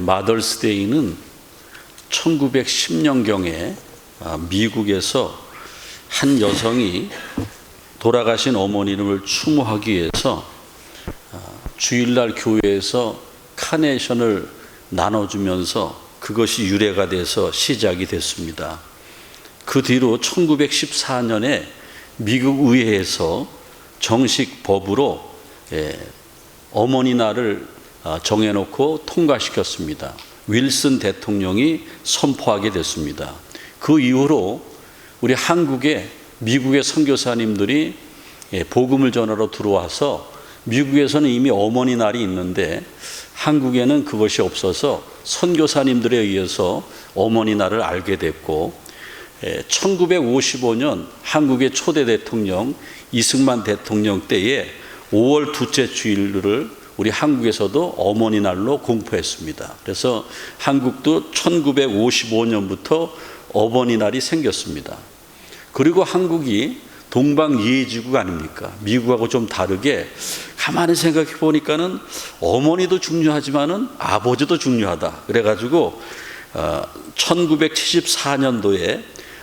마더스데이는 1910년경에 미국에서 한 여성이 돌아가신 어머님을 추모하기 위해서 주일날 교회에서 카네이션을 나눠주면서 그것이 유래가 돼서 시작이 됐습니다. 그 뒤로 1914년에 미국 의회에서 정식 법으로 어머니 날을 정해놓고 통과시켰습니다. 윌슨 대통령이 선포하게 됐습니다. 그 이후로 우리 한국에 미국의 선교사님들이 복음을 전하러 들어와서 미국에서는 이미 어머니 날이 있는데 한국에는 그것이 없어서 선교사님들에 의해서 어머니 날을 알게 됐고 1955년 한국의 초대 대통령 이승만 대통령 때에 5월 둘째 주일을 우리 한국에서도 어머니 날로 공포했습니다. 그래서 한국도 1955년부터 어머니 날이 생겼습니다. 그리고 한국이 동방예의지국 아닙니까? 미국하고 좀 다르게 가만히 생각해 보니까는 어머니도 중요하지만은 아버지도 중요하다. 그래가지고 1974년도에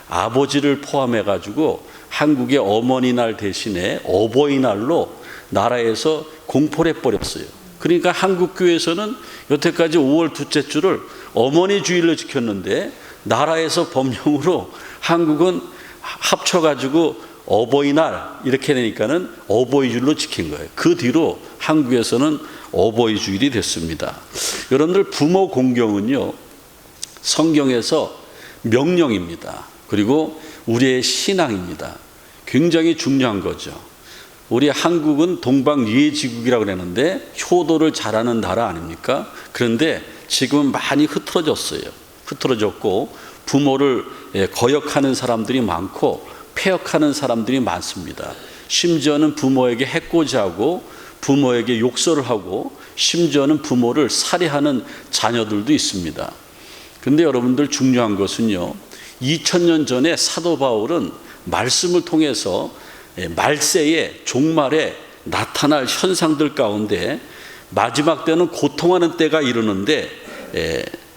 아버지를 포함해가지고 한국의 어머니날 대신에 어버이날로 나라에서 공포를 해버렸어요. 그러니까 한국교회에서는 여태까지 5월 둘째 주를 어머니 주일로 지켰는데 나라에서 법령으로 한국은 합쳐가지고 어버이날 이렇게 되니까는 어버이주일로 지킨 거예요. 그 뒤로 한국에서는 어버이주일이 됐습니다. 여러분들 부모 공경은요 성경에서 명령입니다. 그리고 우리의 신앙입니다. 굉장히 중요한 거죠. 우리 한국은 동방예의지국이라고 그러는데 효도를 잘하는 나라 아닙니까? 그런데 지금은 많이 흐트러졌어요. 흐트러졌고 부모를 거역하는 사람들이 많고 폐역하는 사람들이 많습니다. 심지어는 부모에게 해코지하고 부모에게 욕설을 하고 심지어는 부모를 살해하는 자녀들도 있습니다. 그런데 여러분들 중요한 것은요 2000년 전에 사도 바울은 말씀을 통해서 말세에 종말에 나타날 현상들 가운데 마지막 때는 고통하는 때가 이르는데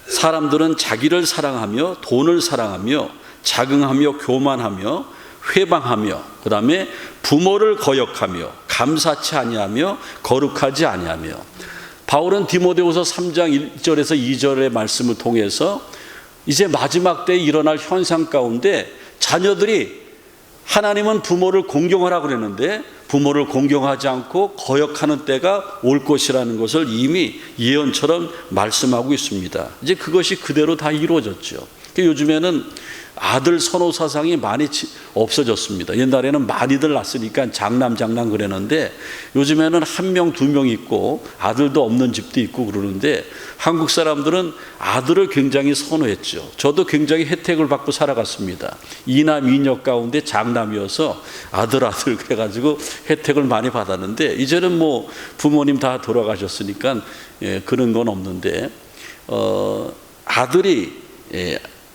사람들은 자기를 사랑하며 돈을 사랑하며 자긍하며 교만하며 회방하며 그 다음에 부모를 거역하며 감사치 아니하며 거룩하지 아니하며 바울은 디모데후서 3장 1절에서 2절의 말씀을 통해서 이제 마지막 때에 일어날 현상 가운데 자녀들이 하나님은 부모를 공경하라고 그랬는데 부모를 공경하지 않고 거역하는 때가 올 것이라는 것을 이미 예언처럼 말씀하고 있습니다. 이제 그것이 그대로 다 이루어졌죠. 요즘에는 아들 선호 사상이 많이 없어졌습니다. 옛날에는 많이들 낳았으니까 장남 그랬는데 요즘에는 한 명, 두 명 있고 아들도 없는 집도 있고 그러는데 한국 사람들은 아들을 굉장히 선호했죠. 저도 굉장히 혜택을 받고 살아갔습니다. 이남 이녀 가운데 장남이어서 아들 그래가지고 혜택을 많이 받았는데 이제는 뭐 부모님 다 돌아가셨으니까 그런 건 없는데 아들이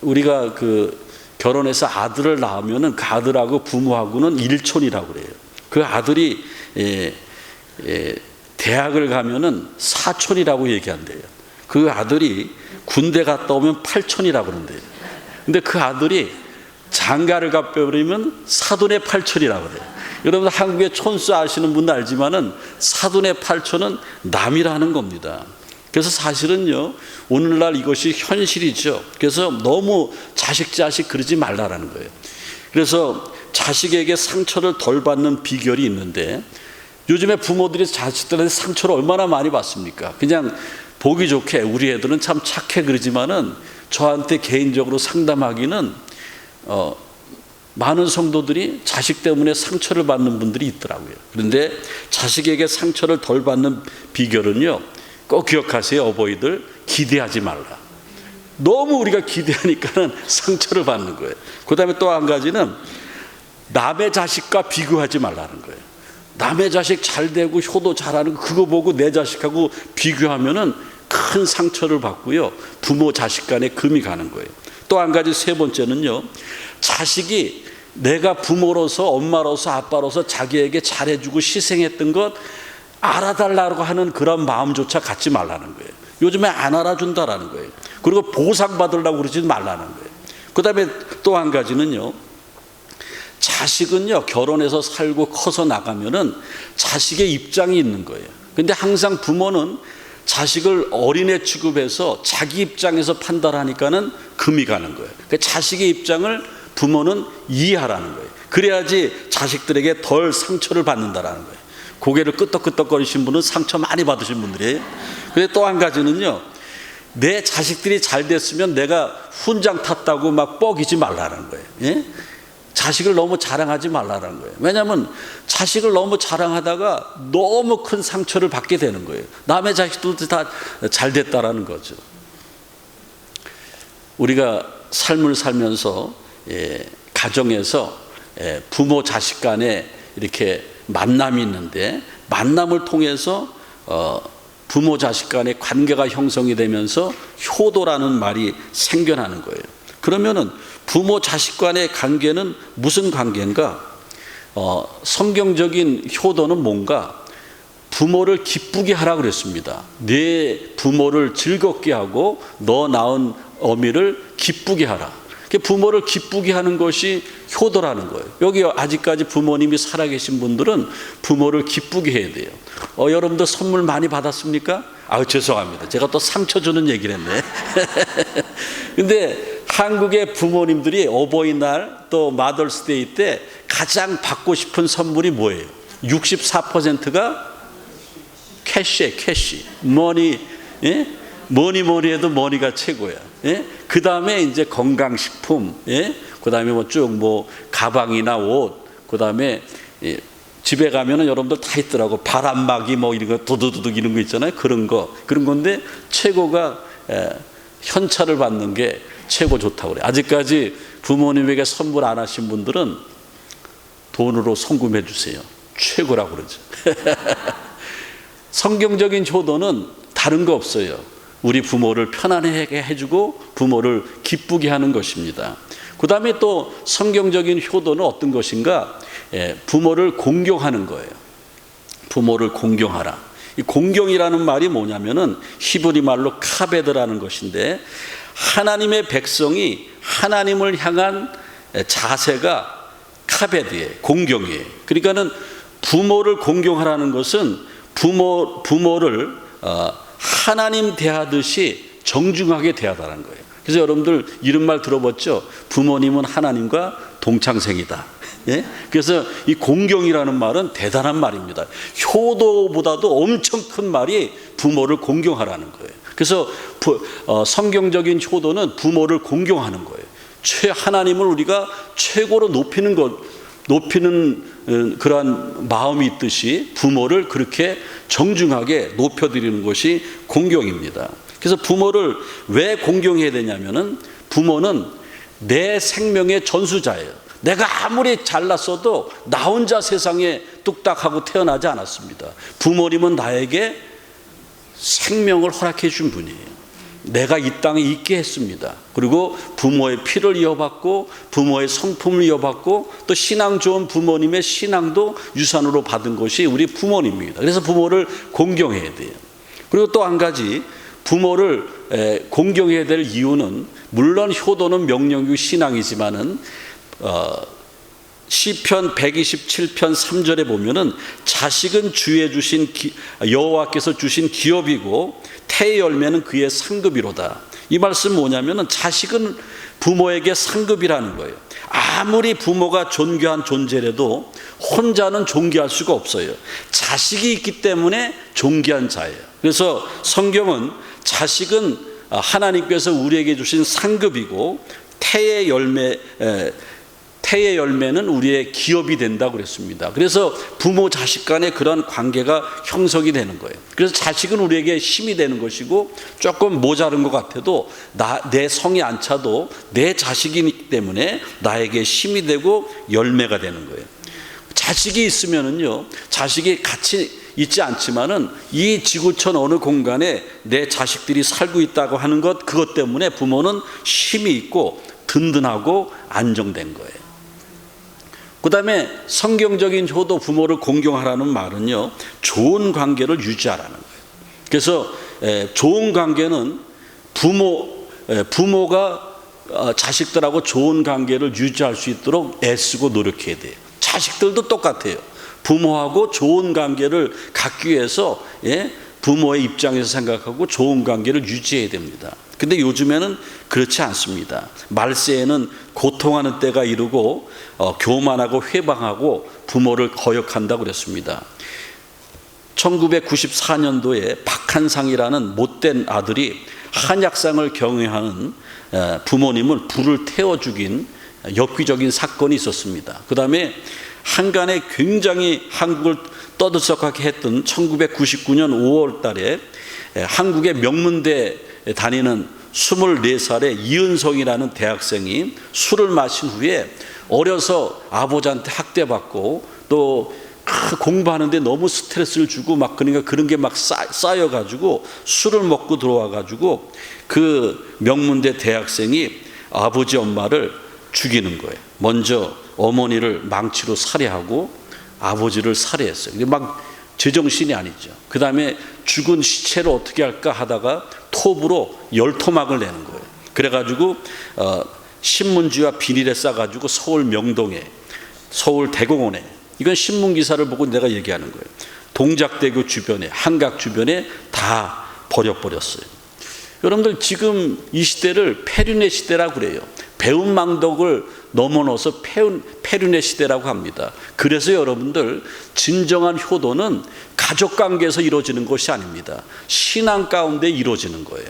우리가 결혼해서 아들을 낳으면은 그 아들하고 부모하고는 일촌이라고 그래요. 그 아들이 대학을 가면은 사촌이라고 얘기한대요. 그 아들이 군대 갔다 오면 팔촌이라고 그런대요. 근데 그 아들이 장가를 가버리면 사돈의 팔촌이라고 그래요. 여러분 한국의 촌수 아시는 분도 알지만은 사돈의 팔촌은 남이라는 겁니다. 그래서 사실은요 오늘날 이것이 현실이죠. 그래서 너무 자식 그러지 말라라는 거예요. 그래서 자식에게 상처를 덜 받는 비결이 있는데 요즘에 부모들이 자식들한테 상처를 얼마나 많이 받습니까? 그냥 보기 좋게 우리 애들은 참 착해 그러지만은 저한테 개인적으로 상담하기는 많은 성도들이 자식 때문에 상처를 받는 분들이 있더라고요. 그런데 자식에게 상처를 덜 받는 비결은요 꼭 기억하세요. 어버이들 기대하지 말라. 너무 우리가 기대하니까는 상처를 받는 거예요. 그 다음에 또 한 가지는 남의 자식과 비교하지 말라는 거예요. 남의 자식 잘 되고 효도 잘하는 거 그거 보고 내 자식하고 비교하면은 큰 상처를 받고요 부모 자식 간에 금이 가는 거예요. 또 한 가지 세 번째는요 자식이 내가 부모로서 엄마로서 아빠로서 자기에게 잘해주고 희생했던 것 알아달라고 하는 그런 마음조차 갖지 말라는 거예요. 요즘에 안 알아준다라는 거예요. 그리고 보상받으려고 그러지 말라는 거예요. 그 다음에 또 한 가지는요, 자식은요, 결혼해서 살고 커서 나가면은 자식의 입장이 있는 거예요. 근데 항상 부모는 자식을 어린애 취급해서 자기 입장에서 판단하니까는 금이 가는 거예요. 그러니까 자식의 입장을 부모는 이해하라는 거예요. 그래야지 자식들에게 덜 상처를 받는다라는 거예요. 고개를 끄덕끄덕거리신 분은 상처 많이 받으신 분들이에요. 근데 또 한 가지는요, 내 자식들이 잘 됐으면 내가 훈장 탔다고 막 뻐기지 말라는 거예요. 예? 자식을 너무 자랑하지 말라는 거예요. 왜냐하면 자식을 너무 자랑하다가 너무 큰 상처를 받게 되는 거예요. 남의 자식들도 다 잘 됐다라는 거죠. 우리가 삶을 살면서 가정에서 부모 자식 간에 이렇게 만남이 있는데, 만남을 통해서 부모 자식 간의 관계가 형성이 되면서 효도라는 말이 생겨나는 거예요. 그러면은 부모 자식 간의 관계는 무슨 관계인가? 성경적인 효도는 뭔가? 부모를 기쁘게 하라 그랬습니다. 내 부모를 즐겁게 하고 너 낳은 어미를 기쁘게 하라. 부모를 기쁘게 하는 것이 효도라는 거예요. 여기 아직까지 부모님이 살아계신 분들은 부모를 기쁘게 해야 돼요. 여러분들 선물 많이 받았습니까? 죄송합니다. 제가 또 상처 주는 얘기를 했네. 근데 한국의 부모님들이 어버이날 또 마더스데이 때 가장 받고 싶은 선물이 뭐예요? 64%가 캐시예요. 캐시. 머니. 예? 뭐니 해도 머니가 최고야. 예? 그 다음에 이제 건강식품, 예? 그 다음에 가방이나 옷, 그 다음에 집에 가면은 여러분들 다 있더라고. 바람막이 이런 거 도두두둑 이런 거 있잖아요. 그런 건데 최고가 현찰을 받는 게 최고 좋다고 그래요. 아직까지 부모님에게 선물 안 하신 분들은 돈으로 송금해 주세요. 최고라고 그러죠. 성경적인 효도는 다른 거 없어요. 우리 부모를 편안하게 해주고 부모를 기쁘게 하는 것입니다. 그 다음에 또 성경적인 효도는 어떤 것인가? 부모를 공경하는 거예요. 부모를 공경하라. 이 공경이라는 말이 뭐냐면은 히브리 말로 카베드라는 것인데, 하나님의 백성이 하나님을 향한 자세가 카베드예요. 공경이에요. 그러니까는 부모를 공경하라는 것은 부모를 하나님 대하듯이 정중하게 대하다는 거예요. 그래서 여러분들 이런 말 들어봤죠? 부모님은 하나님과 동창생이다. 예? 그래서 이 공경이라는 말은 대단한 말입니다. 효도보다도 엄청 큰 말이 부모를 공경하라는 거예요. 그래서 성경적인 효도는 부모를 공경하는 거예요. 하나님을 우리가 최고로 높이는 그러한 마음이 있듯이 부모를 그렇게 정중하게 높여드리는 것이 공경입니다. 그래서 부모를 왜 공경해야 되냐면은, 부모는 내 생명의 전수자예요. 내가 아무리 잘났어도 나 혼자 세상에 뚝딱하고 태어나지 않았습니다. 부모님은 나에게 생명을 허락해 준 분이에요. 내가 이 땅에 있게 했습니다. 그리고 부모의 피를 이어받고 부모의 성품을 이어받고 또 신앙 좋은 부모님의 신앙도 유산으로 받은 것이 우리 부모님입니다. 그래서 부모를 공경해야 돼요. 그리고 또 한 가지, 부모를 공경해야 될 이유는, 물론 효도는 명령이고 신앙이지만은 시편 127편 3절에 보면은 자식은 주의 주신 여호와께서 주신 기업이고 태의 열매는 그의 상급이로다. 이 말씀 뭐냐면은 자식은 부모에게 상급이라는 거예요. 아무리 부모가 존귀한 존재라도 혼자는 존귀할 수가 없어요. 자식이 있기 때문에 존귀한 자예요. 그래서 성경은 자식은 하나님께서 우리에게 주신 상급이고 태의 열매는 우리의 기업이 된다고 그랬습니다. 그래서 부모 자식 간의 그런 관계가 형성이 되는 거예요. 그래서 자식은 우리에게 힘이 되는 것이고, 조금 모자른 것 같아도 내 성이 안 차도 내 자식이기 때문에 나에게 힘이 되고 열매가 되는 거예요. 자식이 있으면은요, 자식이 같이 있지 않지만은 이 지구촌 어느 공간에 내 자식들이 살고 있다고 하는 그것 때문에 부모는 힘이 있고 든든하고 안정된 거예요. 그 다음에 성경적인 효도, 부모를 공경하라는 말은요, 좋은 관계를 유지하라는 거예요. 그래서 좋은 관계는 부모가 자식들하고 좋은 관계를 유지할 수 있도록 애쓰고 노력해야 돼요. 자식들도 똑같아요. 부모하고 좋은 관계를 갖기 위해서 부모의 입장에서 생각하고 좋은 관계를 유지해야 됩니다. 근데 요즘에는 그렇지 않습니다. 말세에는 고통하는 때가 이르고 교만하고 회방하고 부모를 거역한다고 그랬습니다. 1994년도에 박한상이라는 못된 아들이 한약상을 경영하는 부모님을 불을 태워 죽인 엽기적인 사건이 있었습니다. 그 다음에 한간에 굉장히 한국을 떠들썩하게 했던 1999년 5월 달에 한국의 명문대 다니는 24살의 이은성이라는 대학생이 술을 마신 후에 어려서 아버지한테 학대받고 또 공부하는데 너무 스트레스를 주고 막 그러니까 그런 게 막 쌓여가지고 술을 먹고 들어와가지고 그 명문대 대학생이 아버지 엄마를 죽이는 거예요. 먼저 어머니를 망치로 살해하고 아버지를 살해했어요. 근데 막 제정신이 아니죠. 그 다음에 죽은 시체를 어떻게 할까 하다가 톱으로 열토막을 내는 거예요. 그래가지고 신문지와 비닐에 싸가지고 서울 명동에, 서울 대공원에, 이건 신문 기사를 보고 내가 얘기하는 거예요. 동작대교 주변에, 한강 주변에 다 버려버렸어요. 여러분들 지금 이 시대를 페륜의 시대라고 그래요. 배은망덕을 넘어서서 페륜의 시대라고 합니다. 그래서 여러분들 진정한 효도는 가족관계에서 이루어지는 것이 아닙니다. 신앙 가운데 이루어지는 거예요.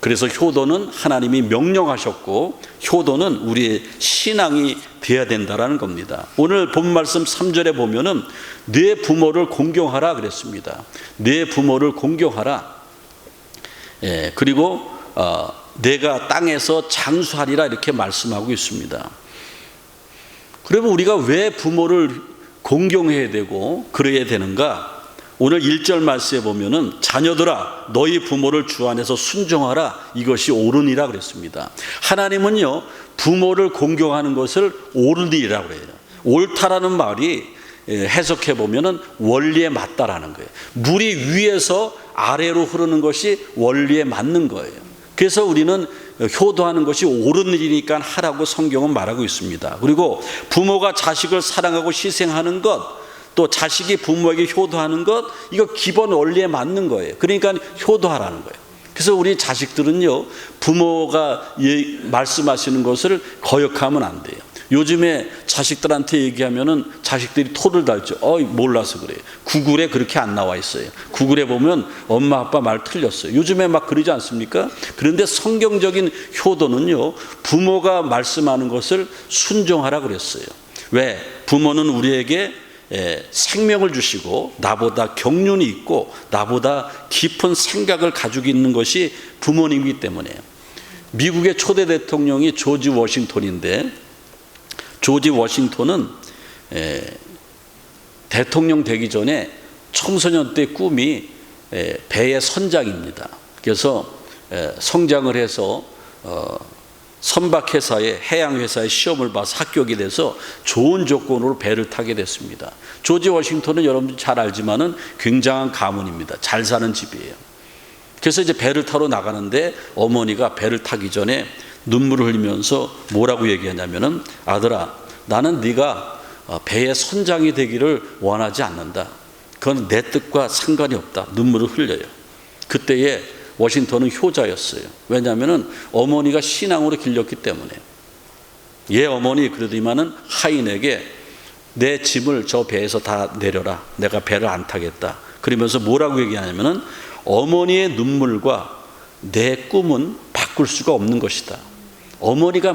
그래서 효도는 하나님이 명령하셨고 효도는 우리의 신앙이 되어야 된다는 겁니다. 오늘 본 말씀 3절에 보면은 내 부모를 공경하라 그랬습니다. 내 부모를 공경하라. 그리고 내가 땅에서 장수하리라 이렇게 말씀하고 있습니다. 그러면 우리가 왜 부모를 공경해야 되고 그래야 되는가? 오늘 1절 말씀에 보면은 자녀들아 너희 부모를 주 안에서 순종하라 이것이 옳으니라 그랬습니다. 하나님은요 부모를 공경하는 것을 옳은 일이라고 그래요. 옳다라는 말이 해석해 보면은 원리에 맞다라는 거예요. 물이 위에서 아래로 흐르는 것이 원리에 맞는 거예요. 그래서 우리는 효도하는 것이 옳은 일이니까 하라고 성경은 말하고 있습니다. 그리고 부모가 자식을 사랑하고 희생하는 것, 또 자식이 부모에게 효도하는 것, 이거 기본 원리에 맞는 거예요. 그러니까 효도하라는 거예요. 그래서 우리 자식들은요 부모가 말씀하시는 것을 거역하면 안 돼요. 요즘에 자식들한테 얘기하면은 자식들이 토를 달죠. 몰라서 그래요. 구글에 그렇게 안 나와 있어요. 구글에 보면 엄마 아빠 말 틀렸어요. 요즘에 막 그러지 않습니까? 그런데 성경적인 효도는요 부모가 말씀하는 것을 순종하라 그랬어요. 왜? 부모는 우리에게 생명을 주시고 나보다 경륜이 있고 나보다 깊은 생각을 가지고 있는 것이 부모님이기 때문에. 미국의 초대 대통령이 조지 워싱턴인데 조지 워싱턴은 대통령 되기 전에 청소년 때 꿈이 배의 선장입니다. 그래서 성장을 해서 선박회사에 해양회사에 시험을 봐서 합격이 돼서 좋은 조건으로 배를 타게 됐습니다. 조지 워싱턴은 여러분들 잘 알지만은 굉장한 가문입니다. 잘 사는 집이에요. 그래서 이제 배를 타러 나가는데 어머니가 배를 타기 전에 눈물을 흘리면서 뭐라고 얘기하냐면은 아들아 나는 네가 배의 선장이 되기를 원하지 않는다. 그건 내 뜻과 상관이 없다. 눈물을 흘려요. 그때에 워싱턴은 효자였어요. 왜냐하면은 어머니가 신앙으로 길렀기 때문에. 얘 어머니 그러더니만은 하인에게 내 짐을 저 배에서 다 내려라. 내가 배를 안 타겠다. 그러면서 뭐라고 얘기하냐면은 어머니의 눈물과 내 꿈은 바꿀 수가 없는 것이다. 어머니가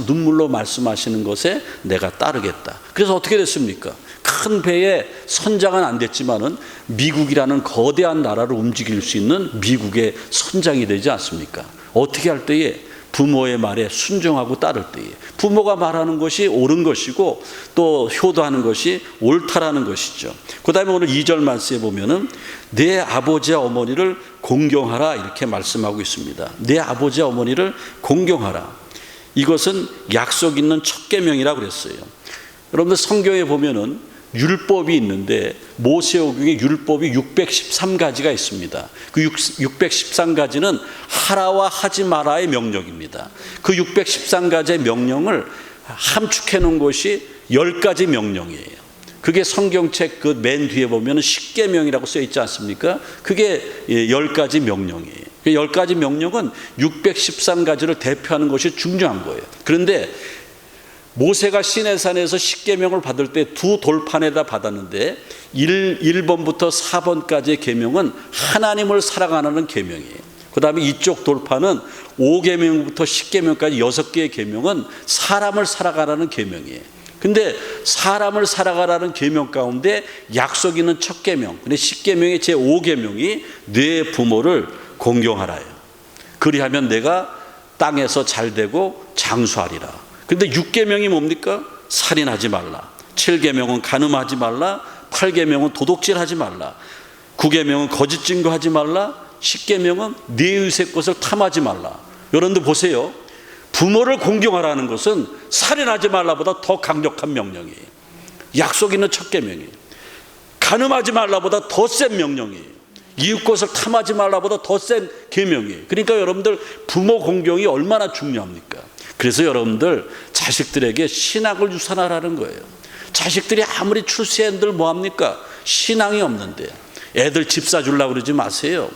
눈물로 말씀하시는 것에 내가 따르겠다. 그래서 어떻게 됐습니까? 큰 배의 선장은 안 됐지만은 미국이라는 거대한 나라를 움직일 수 있는 미국의 선장이 되지 않습니까? 어떻게 할 때에 부모의 말에 순종하고 따를 때에 부모가 말하는 것이 옳은 것이고 또 효도하는 것이 옳다라는 것이죠. 그 다음에 오늘 2절 말씀에 보면은 내 아버지와 어머니를 공경하라 이렇게 말씀하고 있습니다. 내 아버지와 어머니를 공경하라. 이것은 약속 있는 첫 계명이라고 그랬어요. 여러분들 성경에 보면은 율법이 있는데 모세오경에 율법이 613가지가 있습니다. 그 613가지는 하라와 하지 마라의 명령입니다. 그 613가지의 명령을 함축해 놓은 것이 10가지 명령이에요. 그게 성경책 그 맨 뒤에 보면 십계명이라고 써 있지 않습니까? 그게 10가지 명령이에요. 그 10가지 명령은 613가지를 대표하는 것이 중요한 거예요. 그런데 모세가 시내산에서 십계명을 받을 때 두 돌판에다 받았는데 1번부터 4번까지의 계명은 하나님을 사랑하는 계명이에요. 그 다음에 이쪽 돌판은 5계명부터 10계명까지 6개의 계명은 사람을 살아가라는 계명이에요. 근데 사람을 살아가라는 계명 가운데 약속 있는 첫 계명, 근데 10계명의 제5계명이 내 부모를 공경하라요. 그리하면 내가 땅에서 잘되고 장수하리라. 근데 6계명이 뭡니까? 살인하지 말라. 7계명은 간음하지 말라. 8계명은 도둑질하지 말라. 9계명은 거짓 증거하지 말라. 10계명은 네 의색 것을 탐하지 말라. 여러분들 보세요. 부모를 공경하라는 것은 살인하지 말라보다 더 강력한 명령이에요. 약속 있는 첫 계명이에요. 간음하지 말라보다 더 센 명령이에요. 이웃 것을 탐하지 말라보다 더 센 계명이에요. 그러니까 여러분들 부모 공경이 얼마나 중요합니까? 그래서 여러분들 자식들에게 신학을 유산하라는 거예요. 자식들이 아무리 출세한들 뭐합니까? 신앙이 없는데 애들 집 사주려고 그러지 마세요.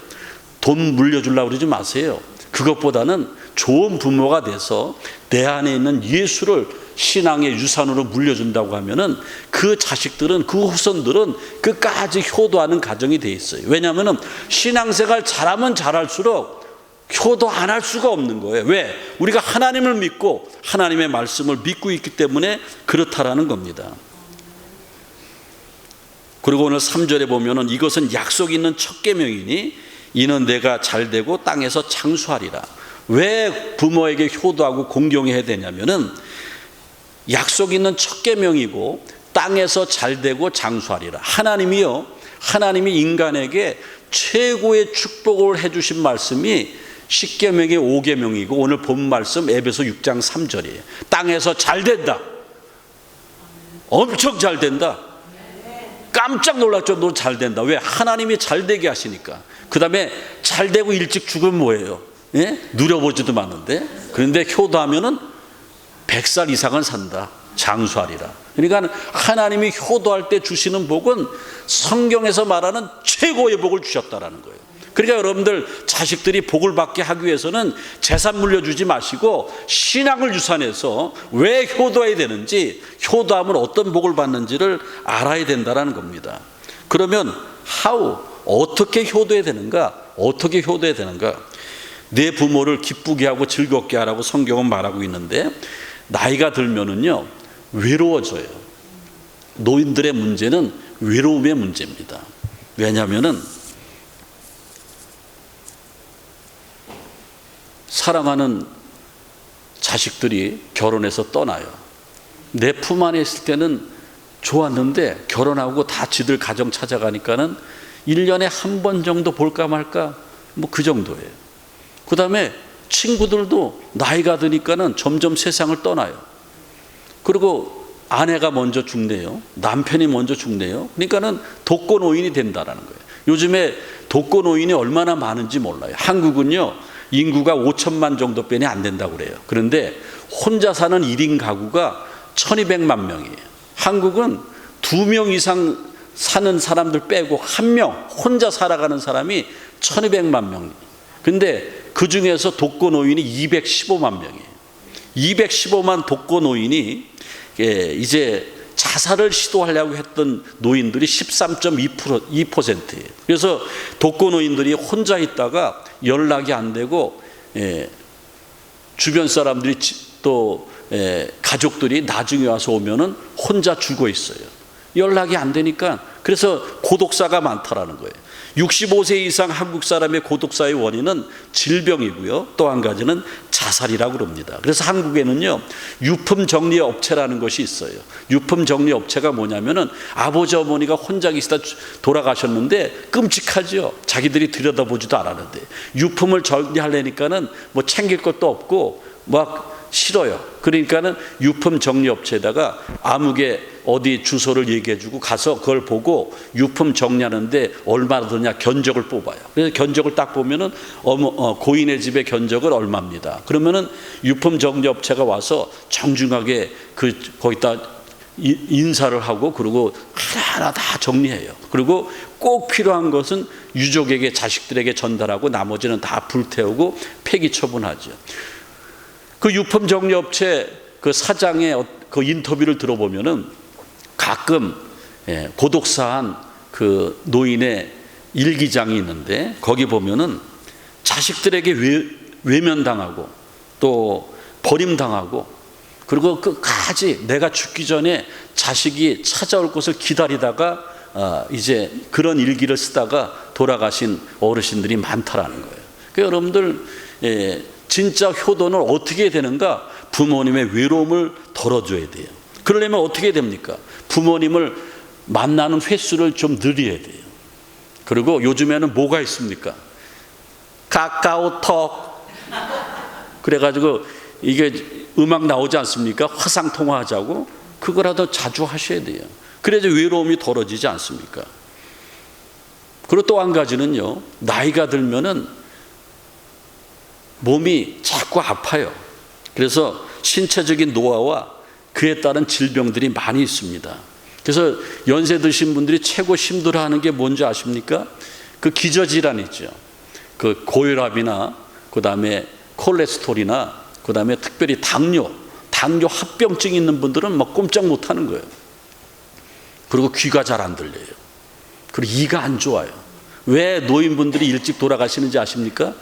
돈 물려주려고 그러지 마세요. 그것보다는 좋은 부모가 돼서 내 안에 있는 예수를 신앙의 유산으로 물려준다고 하면은 그 자식들은, 그 후손들은 끝까지 효도하는 가정이 돼 있어요. 왜냐하면은 신앙생활 잘하면 잘할수록 효도 안 할 수가 없는 거예요. 왜? 우리가 하나님을 믿고 하나님의 말씀을 믿고 있기 때문에 그렇다라는 겁니다. 그리고 오늘 3절에 보면은 이것은 약속 있는 첫 계명이니 이는 내가 잘되고 땅에서 장수하리라. 왜 부모에게 효도하고 공경해야 되냐면은 약속 있는 첫 계명이고 땅에서 잘되고 장수하리라. 하나님이 인간에게 최고의 축복을 해주신 말씀이 십계명의 5계명이고 오늘 본 말씀 에베소 6장 3절이에요. 땅에서 잘된다. 엄청 잘된다. 깜짝 놀랄 정도로 잘된다. 왜? 하나님이 잘되게 하시니까. 그 다음에 잘되고 일찍 죽으면 뭐예요? 예? 누려보지도 않는데. 그런데 효도하면은 100살 이상은 산다. 장수하리라. 그러니까 하나님이 효도할 때 주시는 복은 성경에서 말하는 최고의 복을 주셨다라는 거예요. 그러니까 여러분들 자식들이 복을 받게 하기 위해서는 재산 물려주지 마시고 신앙을 유산해서 왜 효도해야 되는지, 효도하면 어떤 복을 받는지를 알아야 된다는 겁니다. 그러면 어떻게 효도해야 되는가? 어떻게 효도해야 되는가? 내 부모를 기쁘게 하고 즐겁게 하라고 성경은 말하고 있는데 나이가 들면은요 외로워져요. 노인들의 문제는 외로움의 문제입니다. 왜냐하면은 사랑하는 자식들이 결혼해서 떠나요. 내 품 안에 있을 때는 좋았는데 결혼하고 다 지들 가정 찾아가니까는 1년에 한 번 정도 볼까 말까 뭐 그 정도예요. 그 다음에 친구들도 나이가 드니까는 점점 세상을 떠나요. 그리고 아내가 먼저 죽네요. 남편이 먼저 죽네요. 그러니까는 독거노인이 된다라는 거예요. 요즘에 독거노인이 얼마나 많은지 몰라요. 한국은요 인구가 5천만 정도뿐이 안 된다고 그래요. 그런데 혼자 사는 1인 가구가 1200만 명이에요. 한국은 2명 이상 사는 사람들 빼고 1명 혼자 살아가는 사람이 1200만 명이에요. 근데 그 중에서 독거노인이 215만 명이에요. 215만 독거노인이 이제 자살을 시도하려고 했던 노인들이 13.2%예요. 그래서 독거노인들이 혼자 있다가 연락이 안 되고 주변 사람들이 또 가족들이 나중에 와서 오면은 혼자 죽어 있어요. 연락이 안 되니까. 그래서 고독사가 많다라는 거예요. 65세 이상 한국 사람의 고독사의 원인은 질병이고요. 또 한 가지는 자살이라고 그럽니다. 그래서 한국에는요 유품 정리 업체라는 것이 있어요. 유품 정리 업체가 뭐냐면은 아버지 어머니가 혼자 계시다 돌아가셨는데 끔찍하죠. 자기들이 들여다보지도 않았는데 유품을 정리하려니까는 뭐 챙길 것도 없고 막 싫어요. 그러니까는 유품 정리업체에다가 아무개 어디 주소를 얘기해주고 가서 그걸 보고 유품 정리하는데 얼마나 드냐 견적을 뽑아요. 그래서 견적을 딱 보면은 고인의 집의 견적은 얼마입니다. 그러면은 유품 정리업체가 와서 정중하게 거기다 인사를 하고 그리고 하나하나 다 정리해요. 그리고 꼭 필요한 것은 유족에게 자식들에게 전달하고 나머지는 다 불태우고 폐기 처분하죠. 그 유품 정리업체 그 사장의 그 인터뷰를 들어보면은 가끔 고독사한 그 노인의 일기장이 있는데 거기 보면은 자식들에게 외면당하고 또 버림당하고 그리고 끝까지 내가 죽기 전에 자식이 찾아올 것을 기다리다가 이제 그런 일기를 쓰다가 돌아가신 어르신들이 많다라는 거예요. 그러니까 여러분들 진짜 효도는 어떻게 해야 되는가? 부모님의 외로움을 덜어줘야 돼요. 그러려면 어떻게 해야 됩니까? 부모님을 만나는 횟수를 좀 늘려야 돼요. 그리고 요즘에는 뭐가 있습니까? 카카오톡 그래가지고 이게 음악 나오지 않습니까? 화상통화하자고 그거라도 자주 하셔야 돼요. 그래야지 외로움이 덜어지지 않습니까? 그리고 또 한 가지는요, 나이가 들면은 몸이 자꾸 아파요. 그래서 신체적인 노화와 그에 따른 질병들이 많이 있습니다. 그래서 연세 드신 분들이 최고 힘들어하는 게 뭔지 아십니까? 그 기저질환이죠. 그 고혈압이나 그 다음에 콜레스테롤이나 그 다음에 특별히 당뇨 합병증 있는 분들은 막 꼼짝 못하는 거예요. 그리고 귀가 잘 안 들려요. 그리고 이가 안 좋아요. 왜 노인분들이 일찍 돌아가시는지 아십니까?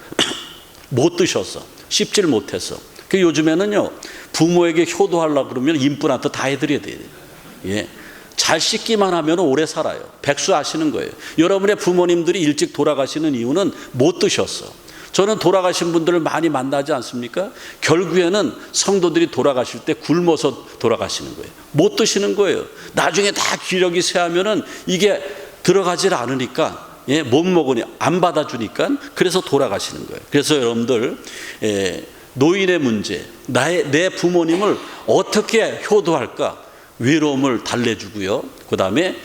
못 드셔서, 씹질 못해서. 그 요즘에는요, 부모에게 효도하려고 그러면 임플란트 다 해드려야 돼요. 예. 잘 씻기만 하면 오래 살아요. 백수 아시는 거예요. 여러분의 부모님들이 일찍 돌아가시는 이유는 못 드셨어. 저는 돌아가신 분들을 많이 만나지 않습니까? 결국에는 성도들이 돌아가실 때 굶어서 돌아가시는 거예요. 못 드시는 거예요. 나중에 다 기력이 쇠하면은 이게 들어가질 않으니까, 못 먹으니 안 받아주니까 그래서 돌아가시는 거예요. 그래서 여러분들 노인의 문제, 내 부모님을 어떻게 효도할까? 외로움을 달래주고요. 그 다음에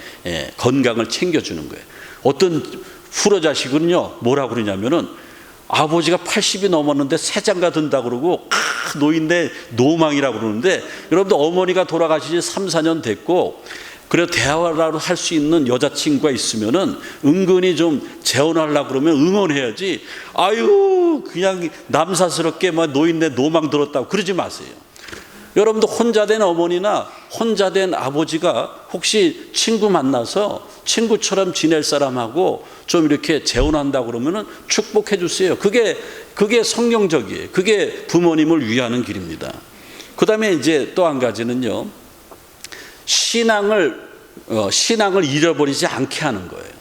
건강을 챙겨주는 거예요. 어떤 후러자식은요, 뭐라고 그러냐면은 아버지가 80이 넘었는데 새 장가 든다 그러고 노인네 노망이라고 그러는데, 여러분들 어머니가 돌아가신 지 3, 4년 됐고 그래 대화를 할 수 있는 여자친구가 있으면은 은근히 좀 재혼하려고 그러면 응원해야지, 아유 그냥 남사스럽게 막 노인네 노망 들었다고 그러지 마세요. 여러분도 혼자 된 어머니나 혼자 된 아버지가 혹시 친구 만나서 친구처럼 지낼 사람하고 좀 이렇게 재혼한다고 그러면은 축복해 주세요. 그게 성경적이에요. 그게 부모님을 위하는 길입니다. 그 다음에 이제 또 한 가지는요, 신앙을 잃어버리지 않게 하는 거예요.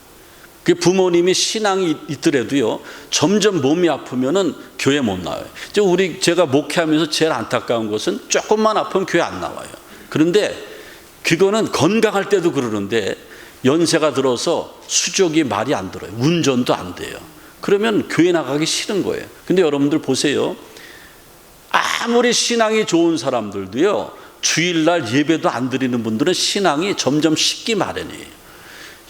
그 부모님이 신앙이 있더라도요, 점점 몸이 아프면은 교회 못 나와요. 제가 목회하면서 제일 안타까운 것은 조금만 아프면 교회 안 나와요. 그런데 그거는 건강할 때도 그러는데 연세가 들어서 수족이 말이 안 들어요. 운전도 안 돼요. 그러면 교회 나가기 싫은 거예요. 근데 여러분들 보세요. 아무리 신앙이 좋은 사람들도요, 주일날 예배도 안 드리는 분들은 신앙이 점점 식기 마련이에요.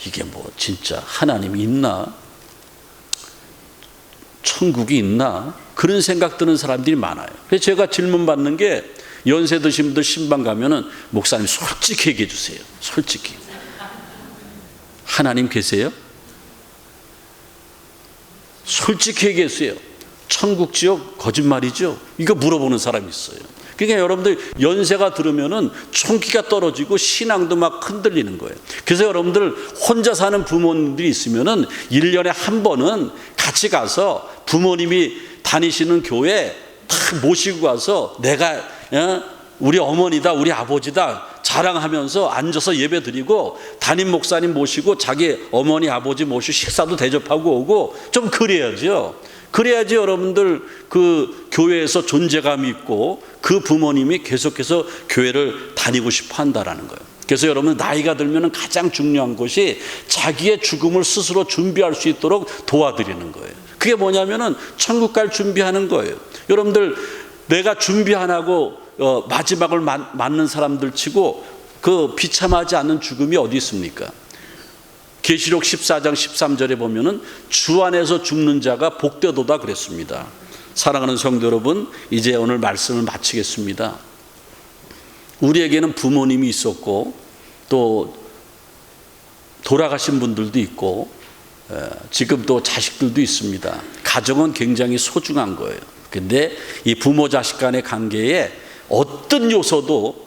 이게 뭐 진짜 하나님이 있나? 천국이 있나? 그런 생각 드는 사람들이 많아요. 그래서 제가 질문 받는 게, 연세 드신 분들 신방 가면은 목사님 솔직히 얘기해 주세요. 솔직히. 하나님 계세요? 솔직히 얘기했어요. 천국 지옥 거짓말이죠? 이거 물어보는 사람이 있어요. 그러니까 여러분들 연세가 들으면은 총기가 떨어지고 신앙도 막 흔들리는 거예요. 그래서 여러분들 혼자 사는 부모님들이 있으면은 1년에 한 번은 같이 가서 부모님이 다니시는 교회 딱 모시고 가서 내가 우리 어머니다 우리 아버지다 자랑하면서 앉아서 예배 드리고, 담임 목사님 모시고 자기 어머니 아버지 모시고 식사도 대접하고 오고, 좀 그래야죠. 그래야지 여러분들 그 교회에서 존재감이 있고 그 부모님이 계속해서 교회를 다니고 싶어 한다라는 거예요. 그래서 여러분 나이가 들면 가장 중요한 것이 자기의 죽음을 스스로 준비할 수 있도록 도와드리는 거예요. 그게 뭐냐면은 천국 갈 준비하는 거예요. 여러분들 내가 준비 안 하고 마지막을 맞는 사람들 치고 그 비참하지 않는 죽음이 어디 있습니까? 계시록 14장 13절에 보면은 주 안에서 죽는 자가 복되도다 그랬습니다. 사랑하는 성도 여러분, 이제 오늘 말씀을 마치겠습니다. 우리에게는 부모님이 있었고 또 돌아가신 분들도 있고 지금 또 자식들도 있습니다. 가정은 굉장히 소중한 거예요. 근데 이 부모 자식 간의 관계에 어떤 요소도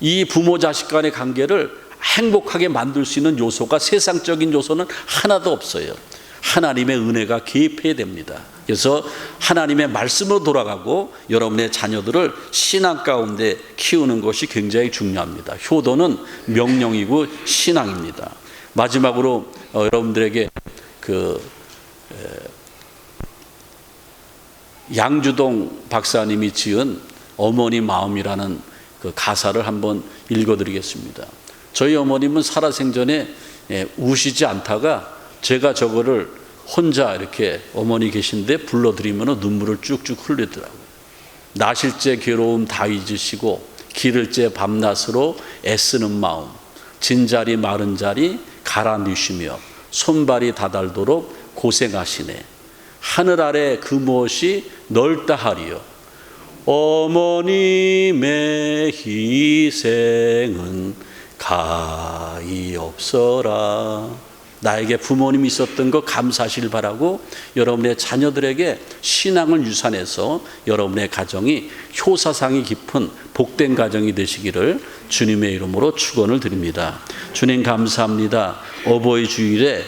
이 부모 자식 간의 관계를 행복하게 만들 수 있는 요소가 세상적인 요소는 하나도 없어요. 하나님의 은혜가 개입해야 됩니다. 그래서 하나님의 말씀으로 돌아가고 여러분의 자녀들을 신앙 가운데 키우는 것이 굉장히 중요합니다. 효도는 명령이고 신앙입니다. 마지막으로 여러분들에게 양주동 박사님이 지은 어머니 마음이라는 그 가사를 한번 읽어드리겠습니다. 저희 어머님은 살아생전에 우시지 않다가 제가 저거를 혼자 이렇게 어머니 계신데 불러드리면 눈물을 쭉쭉 흘리더라고요. 나실제 괴로움 다 잊으시고 기를제 밤낮으로 애쓰는 마음, 진자리 마른 자리 갈아 넣으시며 손발이 다닳도록 고생하시네. 하늘 아래 그 무엇이 넓다 하리요. 어머님의 희생은 가히 없어라. 나에게 부모님이 있었던 거 감사하시길 바라고 여러분의 자녀들에게 신앙을 유산해서 여러분의 가정이 효사상이 깊은 복된 가정이 되시기를 주님의 이름으로 축원을 드립니다. 주님 감사합니다. 어버이 주일에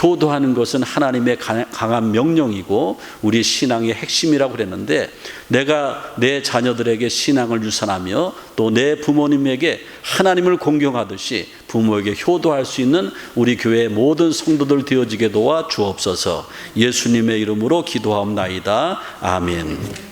효도하는 것은 하나님의 강한 명령이고 우리 신앙의 핵심이라고 그랬는데, 내가 내 자녀들에게 신앙을 유산하며 또 내 부모님에게 하나님을 공경하듯이 부모에게 효도할 수 있는 우리 교회의 모든 성도들 되어지게 도와 주옵소서. 예수님의 이름으로 기도하옵나이다. 아멘.